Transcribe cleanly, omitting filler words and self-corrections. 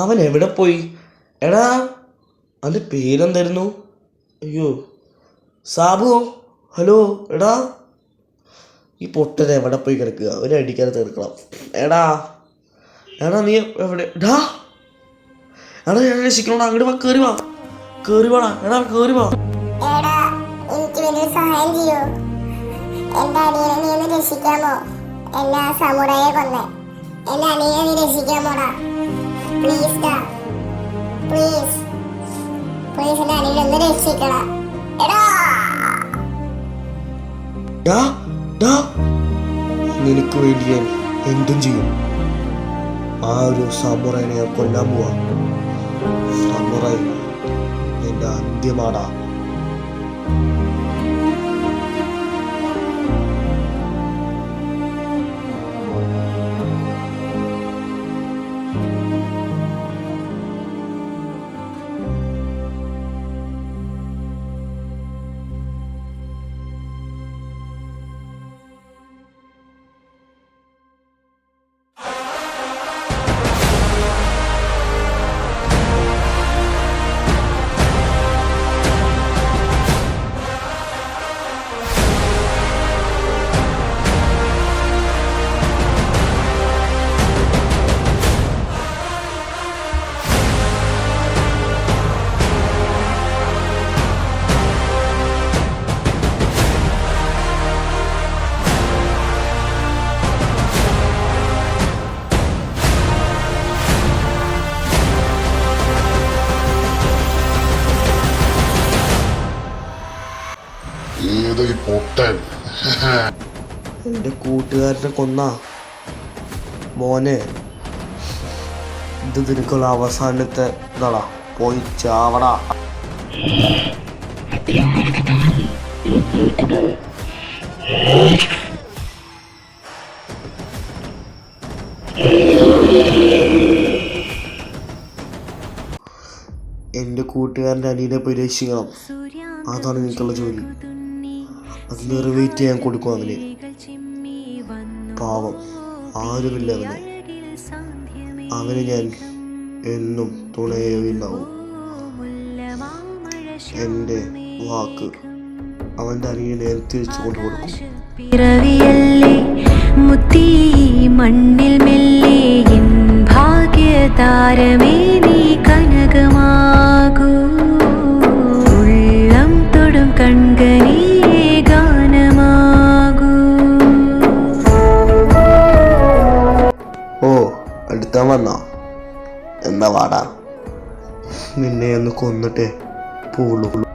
അവൻ എവിടെ പോയി? എടാ, അവൻ്റെ പേരെന്തായിരുന്നു? അയ്യോ, സാബുവോ? ഹലോ എടാ, ഈ പൊട്ടൻ എവിടെ പോയി കിടക്കുക? അവരടിക്കാതെ തീർക്കണം. എടാ എടാ നീ എവിടെ? എടാ എടാ ഞാൻ രക്ഷിക്കണോടാ, അങ്ങോട്ട് വാ, കയറി വാ, കയറി വാടാ, എടാ കയറി വാ. എനിക്ക് വലിയ സഹായം ചെയ്യൂ. എന്റെ അനിയനെ നീ ഒന്ന് രക്ഷിക്കാമോ? എല്ലാ സമുറായെ കൊന്നേ എന്റെ അനിയനെ നീ രക്ഷിക്കാമോടാ? പ്ലീസ് ഡാ, പ്ലീസ് പ്ലീസ് എന്റെ അനിയനെ ഒന്ന് രക്ഷിക്കടാ. എടാ ഡാ ഡാ, നിനക്ക് വേണ്ടി ഞാൻ എന്തും ചെയ്യും. ആ ഒരു സമുറായിനെ ഞാൻ കൊല്ലാൻ പോവാ. സമുറായി എന്റെ അന്ത്യമാടാ. എന്റെ കൂട്ടുകാരനെ കൊന്ന മോനെ, ഇത് നിനക്കുള്ള അവസാനത്തെ ഇതാടാ, പോയി ചാവടാ. എന്റെ കൂട്ടുകാരൻ്റെ അനിയനെ പോയി രക്ഷിക്കണം. അതാണ് എനിക്കുള്ള ജോലി. അത് നിറവേറ്റി ഞാൻ കൊടുക്കും അവന്. പാവം, ആരുമില്ല അവന്. അവന് ഞാൻ എന്നും തുണയുണ്ടാവും. എൻ്റെ വാക്ക് അവൻ്റെ അനിയനെ തിരിച്ചു കൊണ്ടു കൊടുക്കും. മണ്ണിൽ മെല്ലെ ഭാഗ്യതാരമേ നീ കനകമാകൂ, ഉള്ളം തൊടും കൺകനീ ഗാനമാകൂ. ഓ, അടുത്താൻ വന്നാ? എന്നാ വാടാ, നിന്നെ ഒന്ന് കൊന്നിട്ടേ പോവുള്ളൂ.